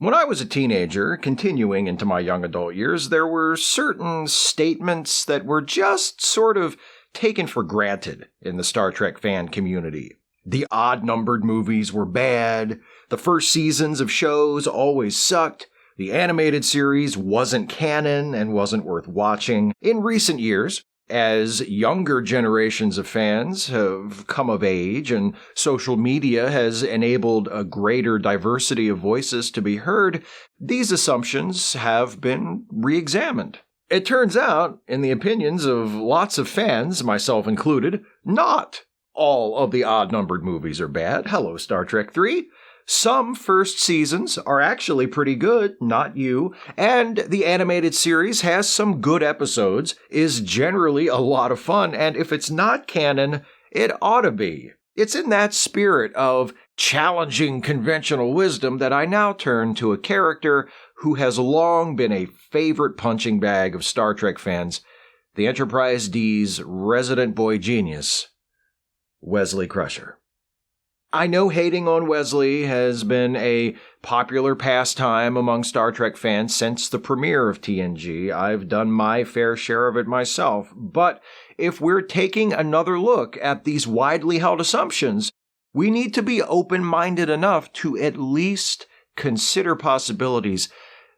When I was a teenager, continuing into my young adult years, there were certain statements that were just sort of taken for granted in the Star Trek fan community. The odd-numbered movies were bad, the first seasons of shows always sucked, the animated series wasn't canon and wasn't worth watching. In recent years, as younger generations of fans have come of age and social media has enabled a greater diversity of voices to be heard, these assumptions have been re-examined. It turns out, in the opinions of lots of fans, myself included, not all of the odd-numbered movies are bad. Hello, Star Trek 3. Some first seasons are actually pretty good, not you, and the animated series has some good episodes, is generally a lot of fun, and if it's not canon, it ought to be. It's in that spirit of challenging conventional wisdom that I now turn to a character who has long been a favorite punching bag of Star Trek fans, the Enterprise D's resident boy genius, Wesley Crusher. I know hating on Wesley has been a popular pastime among Star Trek fans since the premiere of TNG. I've done my fair share of it myself. But if we're taking another look at these widely held assumptions, we need to be open-minded enough to at least consider possibilities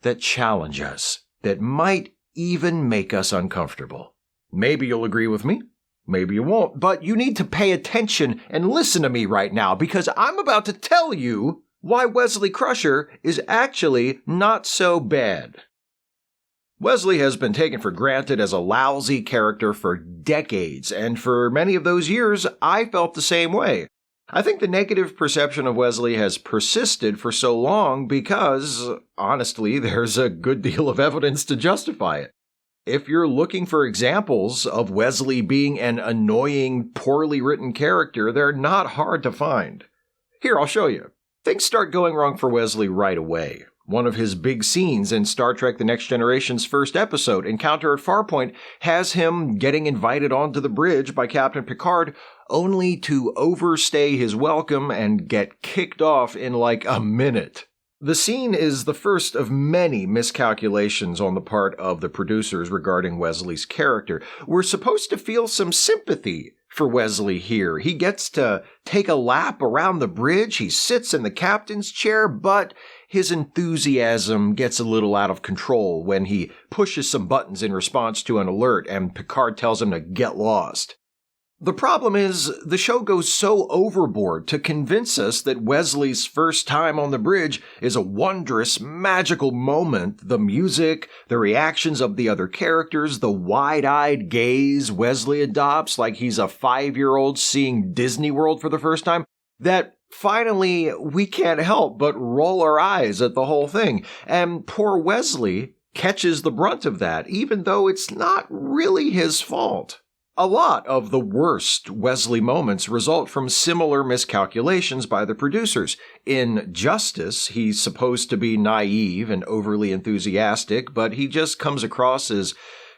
that challenge us, that might even make us uncomfortable. Maybe you'll agree with me. Maybe you won't, but you need to pay attention and listen to me right now because I'm about to tell you why Wesley Crusher is actually not so bad. Wesley has been taken for granted as a lousy character for decades, and for many of those years, I felt the same way. I think the negative perception of Wesley has persisted for so long because, honestly, there's a good deal of evidence to justify it. If you're looking for examples of Wesley being an annoying, poorly written character, they're not hard to find. Here, I'll show you. Things start going wrong for Wesley right away. One of his big scenes in Star Trek The Next Generation's first episode, Encounter at Farpoint, has him getting invited onto the bridge by Captain Picard, only to overstay his welcome and get kicked off in like a minute. The scene is the first of many miscalculations on the part of the producers regarding Wesley's character. We're supposed to feel some sympathy for Wesley here. He gets to take a lap around the bridge, he sits in the captain's chair, but his enthusiasm gets a little out of control when he pushes some buttons in response to an alert and Picard tells him to get lost. The problem is, the show goes so overboard to convince us that Wesley's first time on the bridge is a wondrous, magical moment. The music, the reactions of the other characters, the wide-eyed gaze Wesley adopts like he's a 5-year-old seeing Disney World for the first time, that finally we can't help but roll our eyes at the whole thing. And poor Wesley catches the brunt of that, even though it's not really his fault. A lot of the worst Wesley moments result from similar miscalculations by the producers. In Justice, he's supposed to be naive and overly enthusiastic, but he just comes across as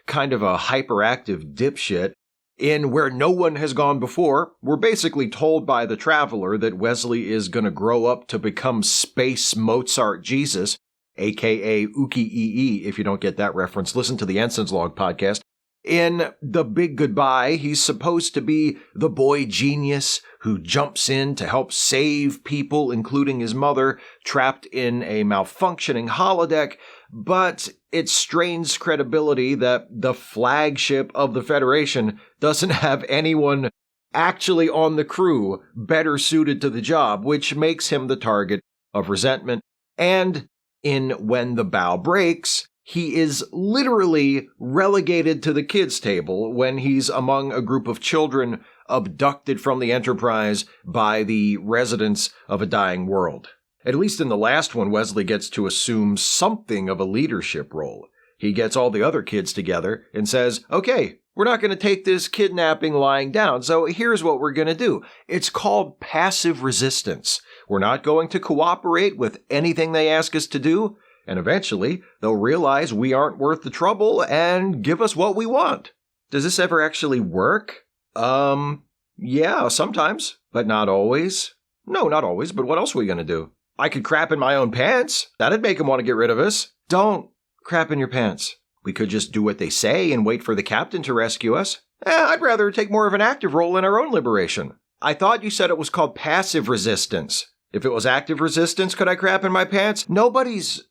kind of a hyperactive dipshit. In Where No One Has Gone Before, we're basically told by the Traveler that Wesley is going to grow up to become Space Mozart Jesus, aka Uki-E-E. If you don't get that reference, listen to the Ensign's Log podcast. In The Big Goodbye, he's supposed to be the boy genius who jumps in to help save people, including his mother, trapped in a malfunctioning holodeck, but it strains credibility that the flagship of the Federation doesn't have anyone actually on the crew better suited to the job, which makes him the target of resentment. And in When the Bow Breaks, he is literally relegated to the kids' table when he's among a group of children abducted from the Enterprise by the residents of a dying world. At least in the last one, Wesley gets to assume something of a leadership role. He gets all the other kids together and says, okay, we're not going to take this kidnapping lying down, so here's what we're going to do. It's called passive resistance. We're not going to cooperate with anything they ask us to do. And eventually, they'll realize we aren't worth the trouble and give us what we want. Does this ever actually work? Yeah, sometimes, but not always. No, not always, but what else are we going to do? I could crap in my own pants. That'd make him want to get rid of us. Don't crap in your pants. We could just do what they say and wait for the captain to rescue us. I'd rather take more of an active role in our own liberation. I thought you said it was called passive resistance. If it was active resistance, could I crap in my pants? Nobody's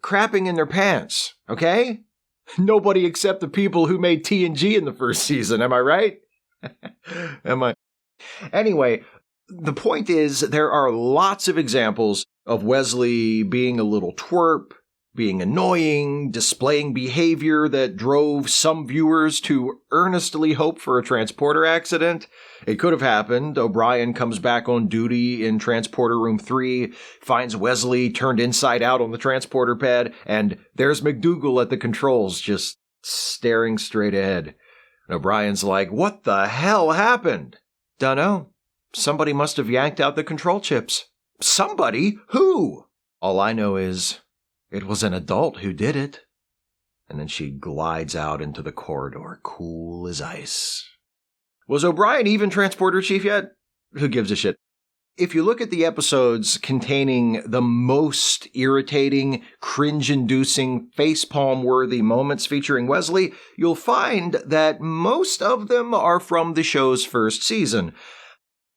crapping in their pants, okay? Nobody except the people who made TNG in the first season, am I right? Am I? Anyway, the point is there are lots of examples of Wesley being a little twerp, being annoying, displaying behavior that drove some viewers to earnestly hope for a transporter accident. It could have happened. O'Brien comes back on duty in Transporter Room 3, finds Wesley turned inside out on the transporter pad, and there's McDougal at the controls just staring straight ahead. And O'Brien's like, what the hell happened? Dunno. Somebody must have yanked out the control chips. Somebody? Who? All I know is it was an adult who did it. And then she glides out into the corridor, cool as ice. Was O'Brien even transporter chief yet? Who gives a shit? If you look at the episodes containing the most irritating, cringe-inducing, facepalm-worthy moments featuring Wesley, you'll find that most of them are from the show's first season.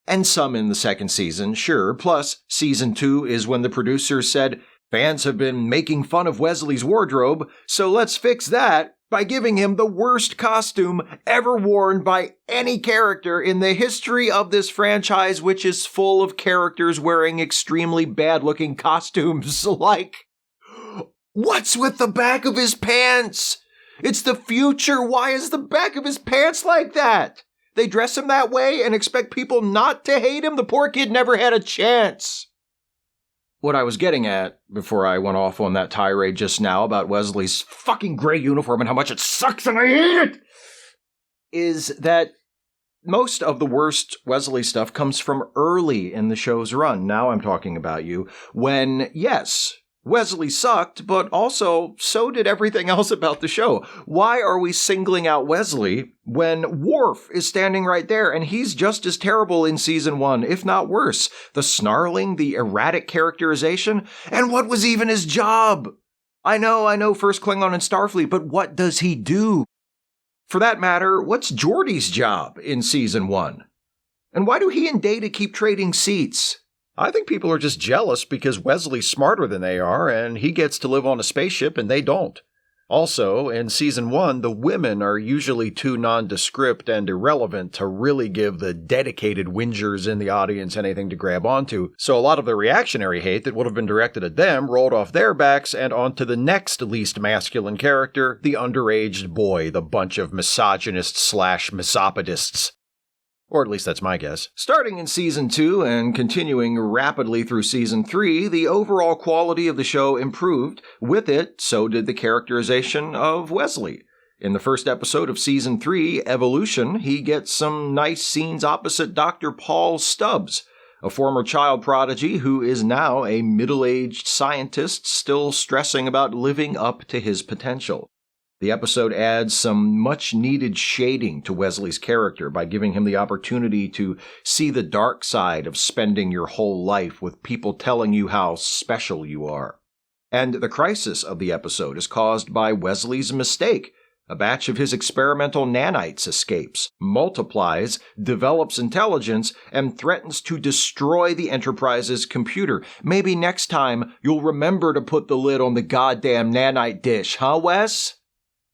And some in the second season, sure. Plus, season 2 is when the producers said, fans have been making fun of Wesley's wardrobe, so let's fix that by giving him the worst costume ever worn by any character in the history of this franchise, which is full of characters wearing extremely bad-looking costumes like... What's with the back of his pants? It's the future. Why is the back of his pants like that? They dress him that way and expect people not to hate him? The poor kid never had a chance. What I was getting at, before I went off on that tirade just now about Wesley's fucking gray uniform and how much it sucks and I hate it, is that most of the worst Wesley stuff comes from early in the show's run. Now I'm talking about you. When, yes, Wesley sucked, but also so did everything else about the show. Why are we singling out Wesley when Worf is standing right there and he's just as terrible in season 1, if not worse? The snarling, the erratic characterization, and what was even his job? I know, First Klingon in Starfleet, but what does he do? For that matter, what's Geordi's job in season 1? And why do he and Data keep trading seats? I think people are just jealous because Wesley's smarter than they are, and he gets to live on a spaceship and they don't. Also, in Season 1, the women are usually too nondescript and irrelevant to really give the dedicated whingers in the audience anything to grab onto, so a lot of the reactionary hate that would have been directed at them rolled off their backs and onto the next least masculine character, the underaged boy, the bunch of misogynists/misopodists. Or at least that's my guess. Starting in Season 2 and continuing rapidly through Season 3, the overall quality of the show improved. With it, so did the characterization of Wesley. In the first episode of Season 3, Evolution, he gets some nice scenes opposite Dr. Paul Stubbs, a former child prodigy who is now a middle-aged scientist still stressing about living up to his potential. The episode adds some much-needed shading to Wesley's character by giving him the opportunity to see the dark side of spending your whole life with people telling you how special you are. And the crisis of the episode is caused by Wesley's mistake. A batch of his experimental nanites escapes, multiplies, develops intelligence, and threatens to destroy the Enterprise's computer. Maybe next time you'll remember to put the lid on the goddamn nanite dish, huh, Wes?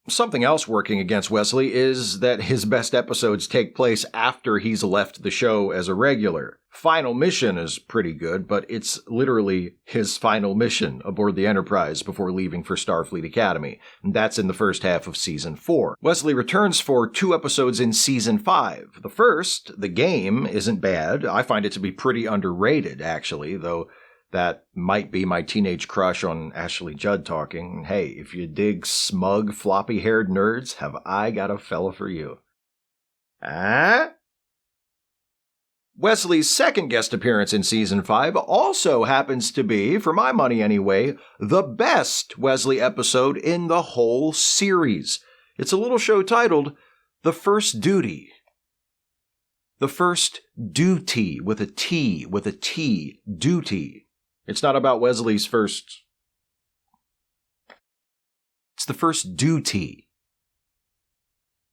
Something else working against Wesley is that his best episodes take place after he's left the show as a regular. Final Mission is pretty good, but it's literally his final mission aboard the Enterprise before leaving for Starfleet Academy. And that's in the first half of Season 4. Wesley returns for 2 episodes in Season 5. The first, The Game, isn't bad. I find it to be pretty underrated, actually, though that might be my teenage crush on Ashley Judd talking. Hey, if you dig smug, floppy-haired nerds, have I got a fella for you. Wesley's second guest appearance in Season 5 also happens to be, for my money anyway, the best Wesley episode in the whole series. It's a little show titled The First Duty. The First Duty with a T, duty. It's not about Wesley's first... It's the first duty.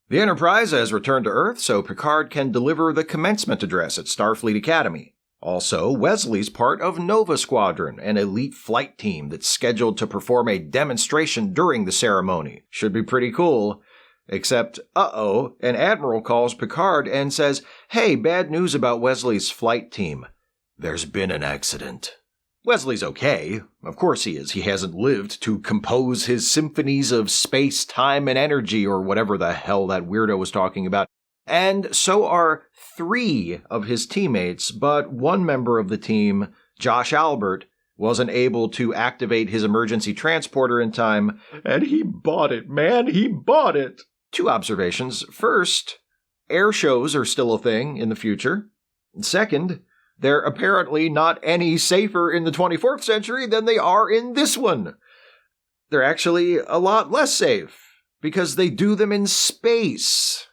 The Enterprise has returned to Earth so Picard can deliver the commencement address at Starfleet Academy. Also, Wesley's part of Nova Squadron, an elite flight team that's scheduled to perform a demonstration during the ceremony. Should be pretty cool. Except, an admiral calls Picard and says, "Hey, bad news about Wesley's flight team. There's been an accident." Wesley's okay. Of course he is. He hasn't lived to compose his symphonies of space, time, and energy, or whatever the hell that weirdo was talking about. And so are 3 of his teammates, but one member of the team, Josh Albert, wasn't able to activate his emergency transporter in time, and he bought it, man. He bought it. 2 observations. First, air shows are still a thing in the future. Second, they're apparently not any safer in the 24th century than they are in this one. They're actually a lot less safe, because they do them in space.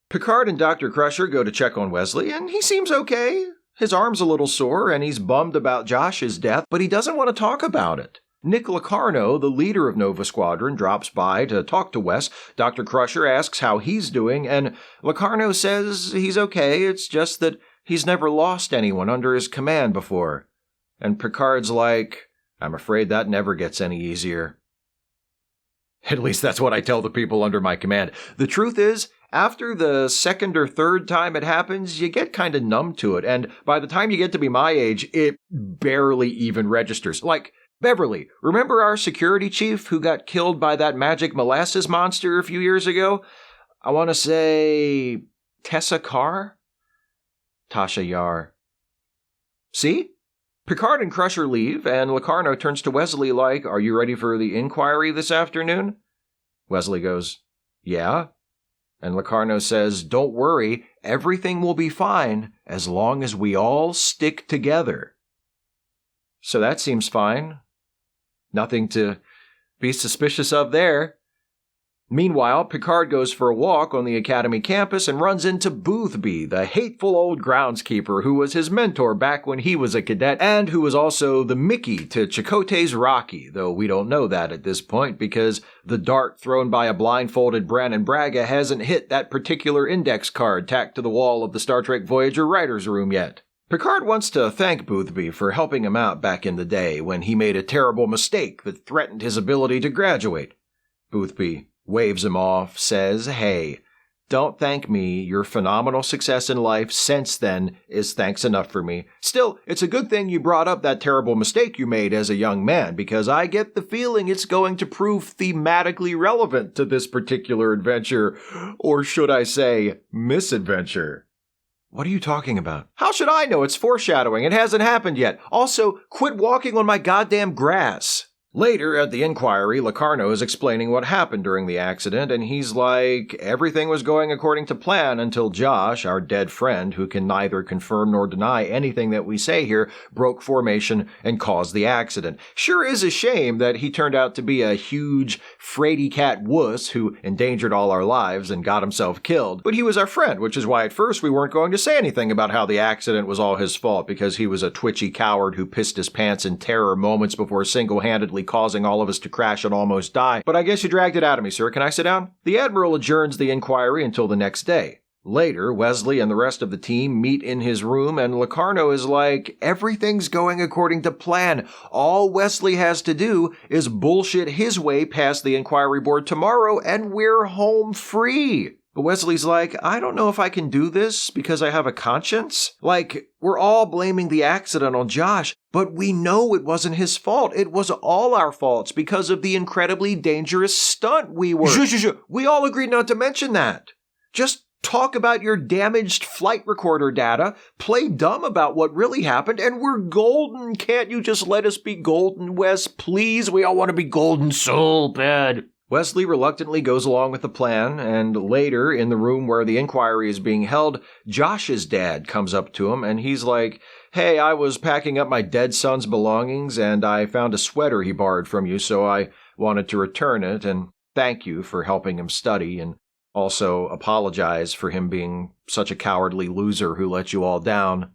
Picard and Dr. Crusher go to check on Wesley, and he seems okay. His arm's a little sore, and he's bummed about Josh's death, but he doesn't want to talk about it. Nick Locarno, the leader of Nova Squadron, drops by to talk to Wes. Dr. Crusher asks how he's doing, and Locarno says he's okay, it's just that he's never lost anyone under his command before. And Picard's like, "I'm afraid that never gets any easier." At least that's what I tell the people under my command. The truth is, after the second or third time it happens, you get kind of numb to it, and by the time you get to be my age, it barely even registers. Like, Beverly, remember our security chief who got killed by that magic molasses monster a few years ago? I want to say Tessa Carr? Tasha Yar. See? Picard and Crusher leave, and Locarno turns to Wesley like, "Are you ready for the inquiry this afternoon?" Wesley goes, "Yeah." And Locarno says, "Don't worry, everything will be fine as long as we all stick together." So that seems fine. Nothing to be suspicious of there. Meanwhile, Picard goes for a walk on the Academy campus and runs into Boothby, the hateful old groundskeeper who was his mentor back when he was a cadet and who was also the Mickey to Chakotay's Rocky, though we don't know that at this point because the dart thrown by a blindfolded Brannon Braga hasn't hit that particular index card tacked to the wall of the Star Trek Voyager writer's room yet. Picard wants to thank Boothby for helping him out back in the day when he made a terrible mistake that threatened his ability to graduate. Boothby waves him off, says, "Hey, don't thank me. Your phenomenal success in life since then is thanks enough for me. Still, it's a good thing you brought up that terrible mistake you made as a young man, because I get the feeling it's going to prove thematically relevant to this particular adventure, or should I say, misadventure." What are you talking about? How should I know? It's foreshadowing. It hasn't happened yet. Also, quit walking on my goddamn grass. Later, at the inquiry, Locarno is explaining what happened during the accident, and he's like, everything was going according to plan until Josh, our dead friend, who can neither confirm nor deny anything that we say here, broke formation and caused the accident. Sure is a shame that he turned out to be a huge, fraidy cat wuss who endangered all our lives and got himself killed, but he was our friend, which is why at first we weren't going to say anything about how the accident was all his fault, because he was a twitchy coward who pissed his pants in terror moments before single-handedly causing all of us to crash and almost die. But I guess you dragged it out of me, sir. Can I sit down? The Admiral adjourns the inquiry until the next day. Later, Wesley and the rest of the team meet in his room, and Locarno is like, everything's going according to plan. All Wesley has to do is bullshit his way past the inquiry board tomorrow, and we're home free. But Wesley's like, I don't know if I can do this because I have a conscience. Like, we're all blaming the accident on Josh, but we know it wasn't his fault. It was all our faults because of the incredibly dangerous stunt we were. We all agreed not to mention that. Just talk about your damaged flight recorder data, play dumb about what really happened, and we're golden. Can't you just let us be golden, Wes? Please, we all want to be golden so bad. Wesley reluctantly goes along with the plan, and later, in the room where the inquiry is being held, Josh's dad comes up to him, and he's like, hey, I was packing up my dead son's belongings, and I found a sweater he borrowed from you, so I wanted to return it, and thank you for helping him study, and also apologize for him being such a cowardly loser who let you all down.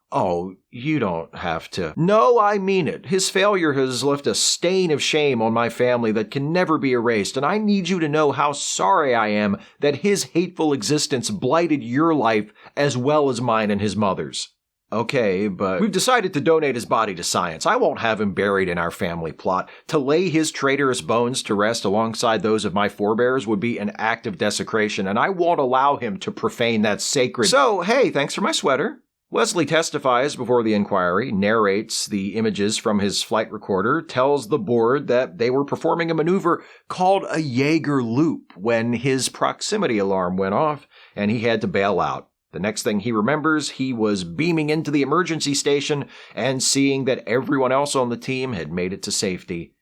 Oh, you don't have to. No, I mean it. His failure has left a stain of shame on my family that can never be erased, and I need you to know how sorry I am that his hateful existence blighted your life as well as mine and his mother's. Okay, but we've decided to donate his body to science. I won't have him buried in our family plot. To lay his traitorous bones to rest alongside those of my forebears would be an act of desecration, and I won't allow him to profane that sacred. So, hey, thanks for my sweater. Wesley testifies before the inquiry, narrates the images from his flight recorder, tells the board that they were performing a maneuver called a Jaeger loop when his proximity alarm went off and he had to bail out. The next thing he remembers, he was beaming into the emergency station and seeing that everyone else on the team had made it to safety,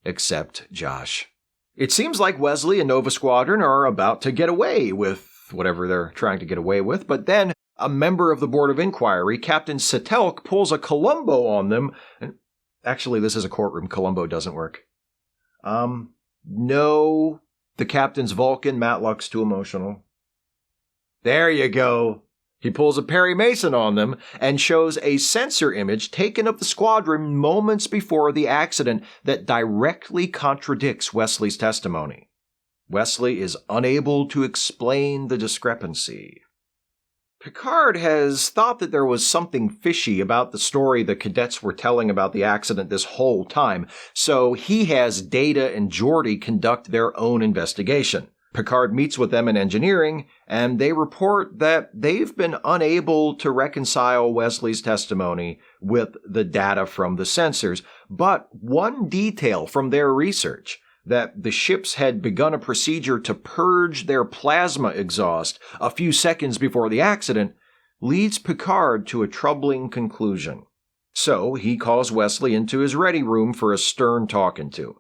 except Josh. It seems like Wesley and Nova Squadron are about to get away with whatever they're trying to get away with, but then a member of the Board of Inquiry, Captain Satelk, pulls a Columbo on them. And actually, this is a courtroom. Columbo doesn't work. No. The captain's Vulcan. Matlock's too emotional. There you go. He pulls a Perry Mason on them and shows a sensor image taken of the squadron moments before the accident that directly contradicts Wesley's testimony. Wesley is unable to explain the discrepancy. Picard has thought that there was something fishy about the story the cadets were telling about the accident this whole time, so he has Data and Geordi conduct their own investigation. Picard meets with them in engineering, and they report that they've been unable to reconcile Wesley's testimony with the data from the sensors, but one detail from their research, that the ships had begun a procedure to purge their plasma exhaust a few seconds before the accident, leads Picard to a troubling conclusion. So he calls Wesley into his ready room for a stern talking to.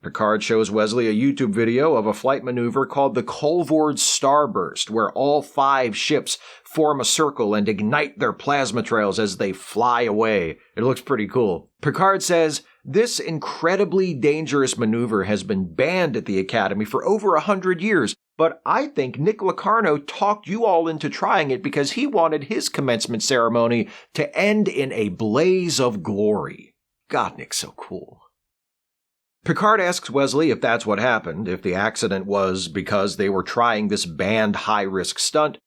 Picard shows Wesley a YouTube video of a flight maneuver called the Colvard Starburst, where all 5 ships form a circle and ignite their plasma trails as they fly away. It looks pretty cool. Picard says, this incredibly dangerous maneuver has been banned at the Academy for over 100 years, but I think Nick Locarno talked you all into trying it because he wanted his commencement ceremony to end in a blaze of glory. God, Nick's so cool. Picard asks Wesley if that's what happened, if the accident was because they were trying this banned high-risk stunt.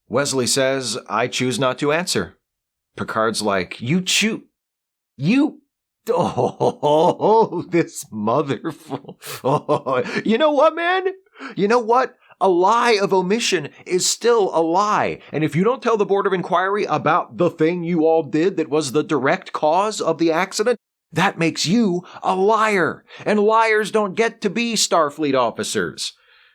Wesley says, I choose not to answer. Picard's like, you. Oh, this motherfucker. Oh, you know what, man? You know what? A lie of omission is still a lie. And if you don't tell the Board of Inquiry about the thing you all did that was the direct cause of the accident, that makes you a liar. And liars don't get to be Starfleet officers.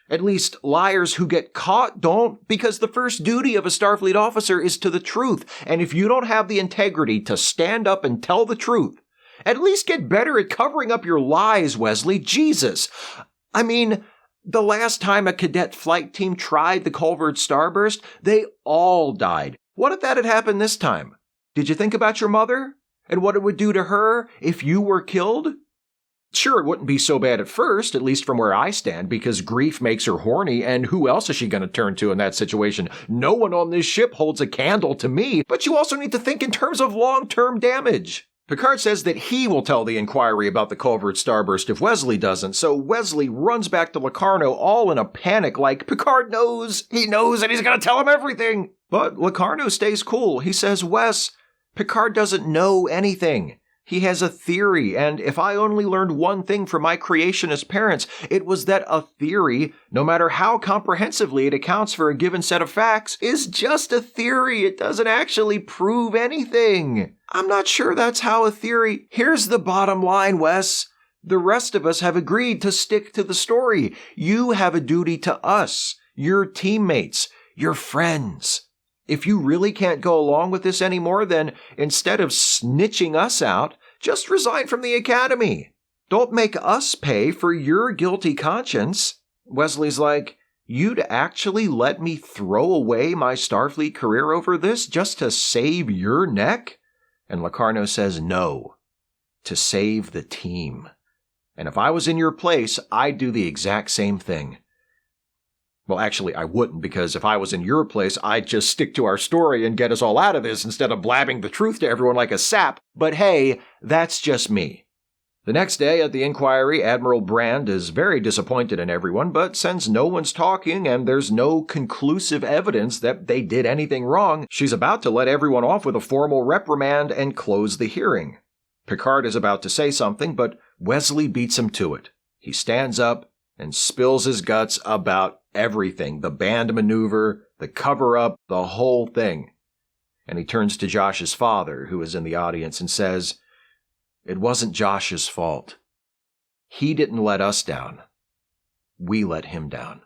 At least liars who get caught don't, because the first duty of a Starfleet officer is to the truth. And if you don't have the integrity to stand up and tell the truth, at least get better at covering up your lies, Wesley. Jesus. I mean, the last time a cadet flight team tried the Colvard Starburst, they all died. What if that had happened this time? Did you think about your mother? And what it would do to her if you were killed? Sure, it wouldn't be so bad at first, at least from where I stand, because grief makes her horny, and who else is she going to turn to in that situation? No one on this ship holds a candle to me, but you also need to think in terms of long-term damage. Picard says that he will tell the Inquiry about the Colvard Starburst if Wesley doesn't, so Wesley runs back to Locarno all in a panic like, Picard knows, and he's going to tell him everything. But Locarno stays cool. He says, Wes, Picard doesn't know anything. He has a theory, and if I only learned one thing from my creationist parents, it was that a theory, no matter how comprehensively it accounts for a given set of facts, is just a theory. It doesn't actually prove anything. I'm not sure that's how a theory... Here's the bottom line, Wes. The rest of us have agreed to stick to the story. You have a duty to us, your teammates, your friends. If you really can't go along with this anymore, then instead of snitching us out, just resign from the Academy. Don't make us pay for your guilty conscience. Wesley's like, you'd actually let me throw away my Starfleet career over this just to save your neck? And Locarno says no, to save the team. And if I was in your place, I'd do the exact same thing. Well, actually, I wouldn't, because if I was in your place, I'd just stick to our story and get us all out of this instead of blabbing the truth to everyone like a sap. But hey, that's just me. The next day at the inquiry, Admiral Brand is very disappointed in everyone, but since no one's talking and there's no conclusive evidence that they did anything wrong, she's about to let everyone off with a formal reprimand and close the hearing. Picard is about to say something, but Wesley beats him to it. He stands up and spills his guts about everything, the band maneuver, the cover-up, the whole thing. And he turns to Josh's father, who is in the audience, and says, "It wasn't Josh's fault. He didn't let us down. We let him down."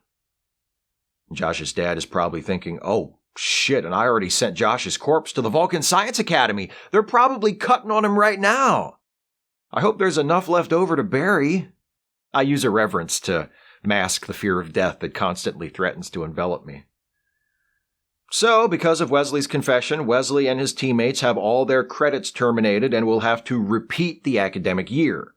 Josh's dad is probably thinking, "Oh, shit, and I already sent Josh's corpse to the Vulcan Science Academy. They're probably cutting on him right now. I hope there's enough left over to bury." I use a reverence to mask the fear of death that constantly threatens to envelop me. So, because of Wesley's confession, Wesley and his teammates have all their credits terminated and will have to repeat the academic year.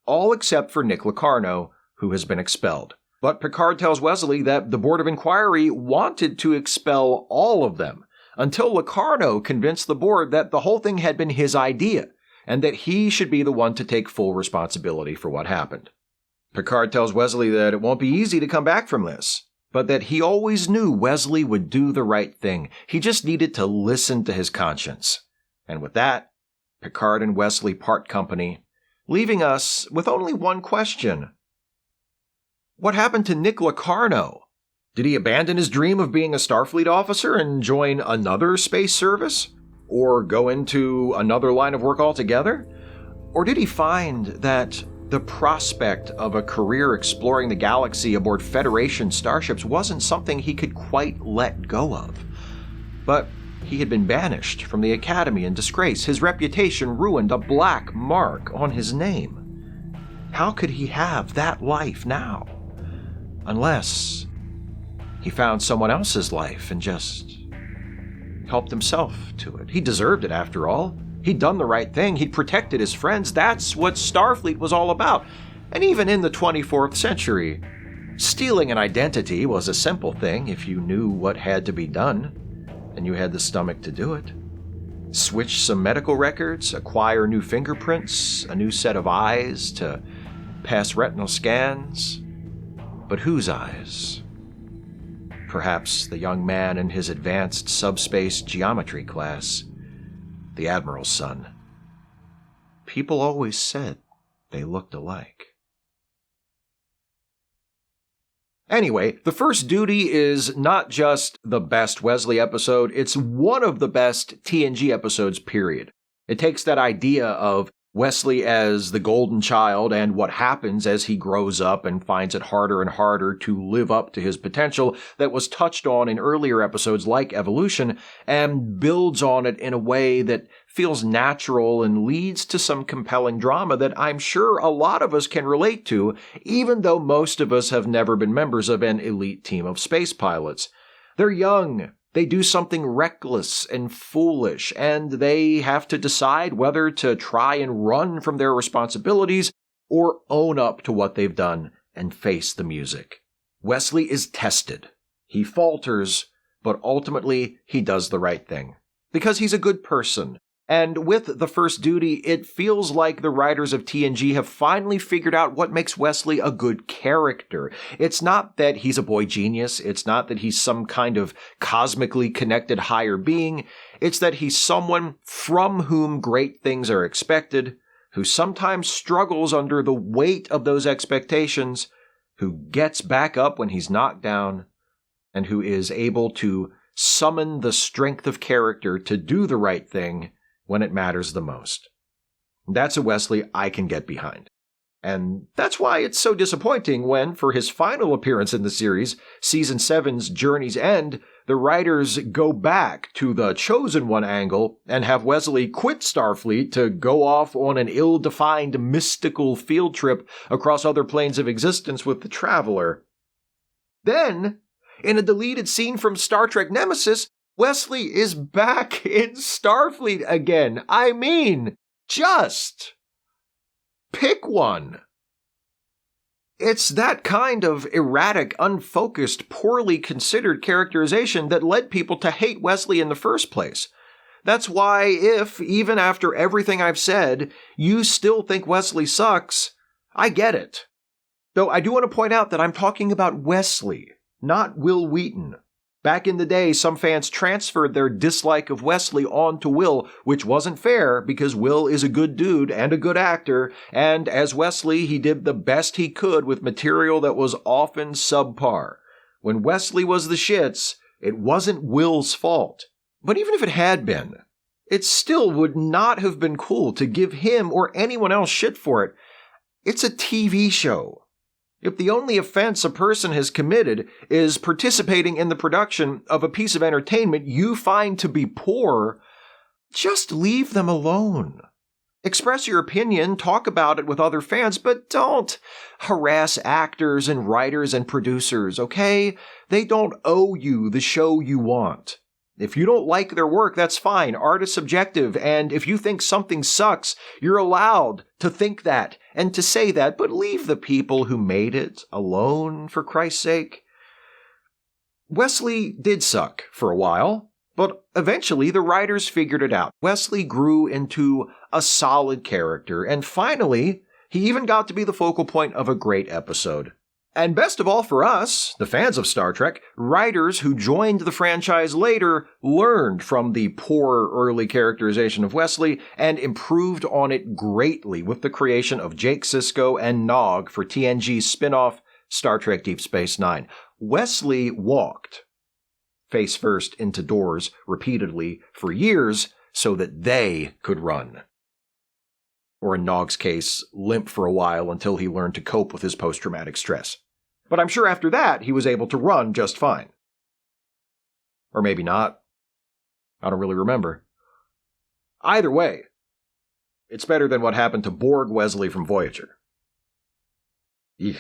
All except for Nick Locarno, who has been expelled. But Picard tells Wesley that the Board of Inquiry wanted to expel all of them, until Locarno convinced the board that the whole thing had been his idea, and that he should be the one to take full responsibility for what happened. Picard tells Wesley that it won't be easy to come back from this, but that he always knew Wesley would do the right thing. He just needed to listen to his conscience. And with that, Picard and Wesley part company, leaving us with only one question. What happened to Nick Locarno? Did he abandon his dream of being a Starfleet officer and join another space service? Or go into another line of work altogether? Or did he find that the prospect of a career exploring the galaxy aboard Federation starships wasn't something he could quite let go of? But he had been banished from the Academy in disgrace. His reputation ruined, a black mark on his name. How could he have that life now? Unless he found someone else's life and just helped himself to it. He deserved it, after all. He'd done the right thing. He'd protected his friends. That's what Starfleet was all about. And even in the 24th century, stealing an identity was a simple thing if you knew what had to be done, and you had the stomach to do it. Switch some medical records, acquire new fingerprints, a new set of eyes to pass retinal scans. But whose eyes? Perhaps the young man in his advanced subspace geometry class. The Admiral's son. People always said they looked alike. Anyway, the first duty is not just the best Wesley episode, it's one of the best TNG episodes, period. It takes that idea of Wesley as the golden child and what happens as he grows up and finds it harder and harder to live up to his potential that was touched on in earlier episodes like Evolution, and builds on it in a way that feels natural and leads to some compelling drama that I'm sure a lot of us can relate to, even though most of us have never been members of an elite team of space pilots. They're young. They do something reckless and foolish, and they have to decide whether to try and run from their responsibilities or own up to what they've done and face the music. Wesley is tested. He falters, but ultimately he does the right thing. Because he's a good person. And with the first duty, it feels like the writers of TNG have finally figured out what makes Wesley a good character. It's not that he's a boy genius. It's not that he's some kind of cosmically connected higher being. It's that he's someone from whom great things are expected, who sometimes struggles under the weight of those expectations, who gets back up when he's knocked down, and who is able to summon the strength of character to do the right thing when it matters the most. That's a Wesley I can get behind. And that's why it's so disappointing when, for his final appearance in the series, Season 7's Journey's End, the writers go back to the Chosen One angle and have Wesley quit Starfleet to go off on an ill-defined mystical field trip across other planes of existence with the Traveler. Then, in a deleted scene from Star Trek Nemesis, Wesley is back in Starfleet again. I mean, just pick one. It's that kind of erratic, unfocused, poorly considered characterization that led people to hate Wesley in the first place. That's why if, even after everything I've said, you still think Wesley sucks, I get it. Though I do want to point out that I'm talking about Wesley, not Will Wheaton. Back in the day, some fans transferred their dislike of Wesley onto Will, which wasn't fair because Will is a good dude and a good actor, and as Wesley, he did the best he could with material that was often subpar. When Wesley was the shits, it wasn't Will's fault. But even if it had been, it still would not have been cool to give him or anyone else shit for it. It's a TV show. If the only offense a person has committed is participating in the production of a piece of entertainment you find to be poor, just leave them alone. Express your opinion, talk about it with other fans, but don't harass actors and writers and producers, okay? They don't owe you the show you want. If you don't like their work, that's fine. Art is subjective, and if you think something sucks, you're allowed to think that and to say that, but leave the people who made it alone, for Christ's sake. Wesley did suck for a while, but eventually the writers figured it out. Wesley grew into a solid character, and finally, he even got to be the focal point of a great episode. And best of all for us, the fans of Star Trek, writers who joined the franchise later learned from the poor early characterization of Wesley and improved on it greatly with the creation of Jake Sisko and Nog for TNG's spin-off Star Trek Deep Space Nine. Wesley walked face first into doors repeatedly for years so that they could run. Or in Nog's case, limp for a while until he learned to cope with his post-traumatic stress. But I'm sure after that, he was able to run just fine. Or maybe not. I don't really remember. Either way, it's better than what happened to Borg Wesley from Voyager. Eek.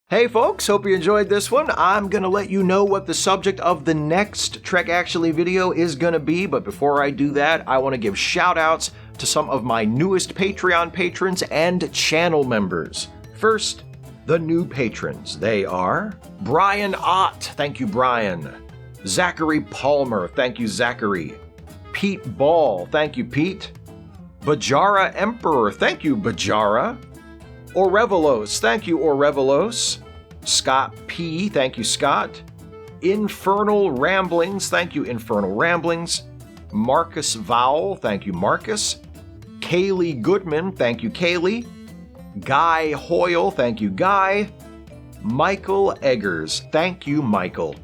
Hey folks, hope you enjoyed this one. I'm going to let you know what the subject of the next Trek Actually video is going to be, but before I do that, I want to give shoutouts to some of my newest Patreon patrons and channel members. First, the new patrons. They are Brian Ott, thank you Brian. Zachary Palmer, thank you Zachary. Pete Ball, thank you Pete. Bajara Emperor, thank you Bajara. Orevelos, thank you Orevelos. Scott P, thank you Scott. Infernal Ramblings, thank you Infernal Ramblings. Marcus Vowell, thank you Marcus. Kaylee Goodman, thank you Kaylee. Guy Hoyle, thank you Guy. Michael Eggers, thank you Michael.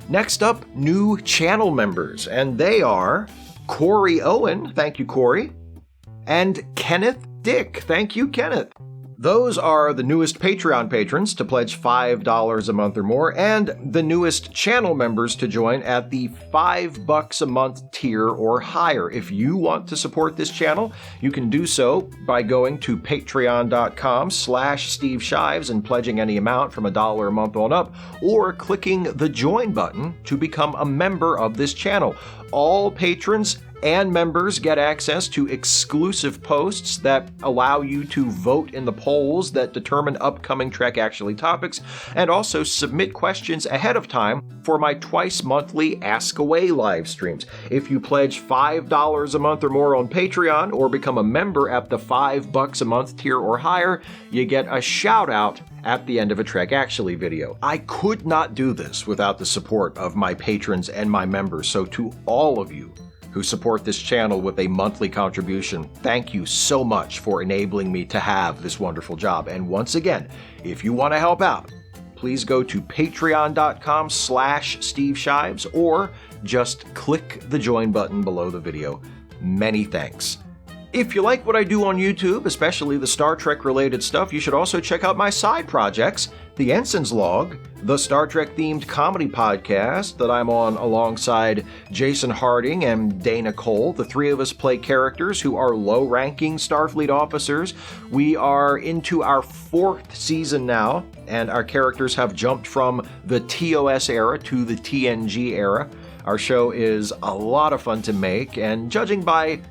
Next up, new channel members, and they are Corey Owen, thank you Corey. And Kenneth Dick, thank you Kenneth. Those are the newest Patreon patrons to pledge $5 a month or more, and the newest channel members to join at the $5 a month tier or higher. If you want to support this channel, you can do so by going to patreon.com/Steve Shives and pledging any amount from $1 a month on up, or clicking the join button to become a member of this channel. All patrons and members get access to exclusive posts that allow you to vote in the polls that determine upcoming Trek Actually topics, and also submit questions ahead of time for my twice monthly Ask Away live streams. If you pledge $5 a month or more on Patreon, or become a member at the $5 a month tier or higher, you get a shout out at the end of a Trek Actually video. I could not do this without the support of my patrons and my members, so to all of you who support this channel with a monthly contribution, thank you so much for enabling me to have this wonderful job. And once again, if you want to help out, please go to patreon.com/Steve Shives, or just click the join button below the video. Many thanks. If you like what I do on YouTube, especially the Star Trek related stuff, you should also check out my side projects, the Ensign's Log, the Star Trek themed comedy podcast that I'm on alongside Jason Harding and Dana Cole. The three of us play characters who are low-ranking Starfleet officers. We are into our 4th season now, and our characters have jumped from the TOS era to the TNG era. Our show is a lot of fun to make, and judging by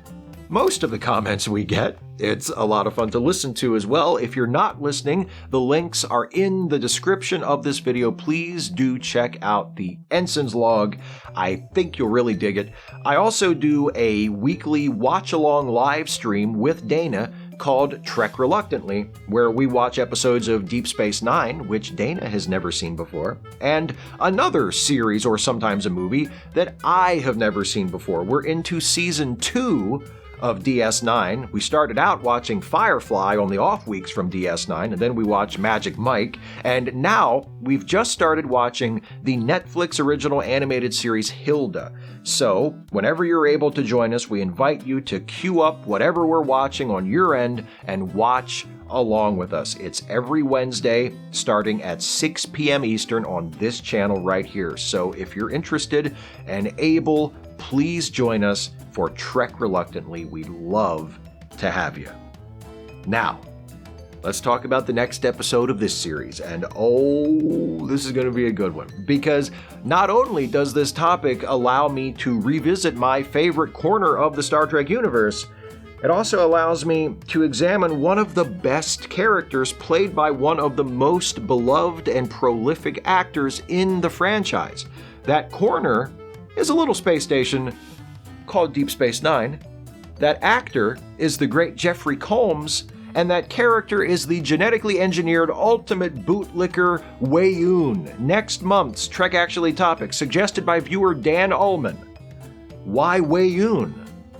most of the comments we get, it's a lot of fun to listen to as well. If you're not listening, the links are in the description of this video. Please do check out the Ensign's log. I think you'll really dig it. I also do a weekly watch-along live stream with Dana called Trek Reluctantly, where we watch episodes of Deep Space Nine, which Dana has never seen before, and another series or sometimes a movie that I have never seen before. We're into season 2 of DS9. We started out watching Firefly on the off weeks from DS9, and then we watched Magic Mike, and now we've just started watching the Netflix original animated series Hilda. So, whenever you're able to join us, we invite you to queue up whatever we're watching on your end and watch along with us. It's every Wednesday starting at 6 p.m. Eastern on this channel right here. So if you're interested and able, please join us for Trek Reluctantly. We'd love to have you. Now, let's talk about the next episode of this series. And oh, this is going to be a good one. Because not only does this topic allow me to revisit my favorite corner of the Star Trek universe, it also allows me to examine one of the best characters played by one of the most beloved and prolific actors in the franchise. That corner is a little space station called Deep Space Nine. That actor is the great Jeffrey Combs, and that character is the genetically engineered ultimate bootlicker Weyoun. Next month's Trek Actually topic, suggested by viewer Dan Ullman. Why Weyoun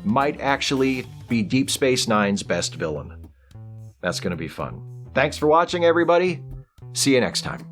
might actually be Deep Space Nine's best villain. That's going to be fun. Thanks for watching, everybody. See you next time.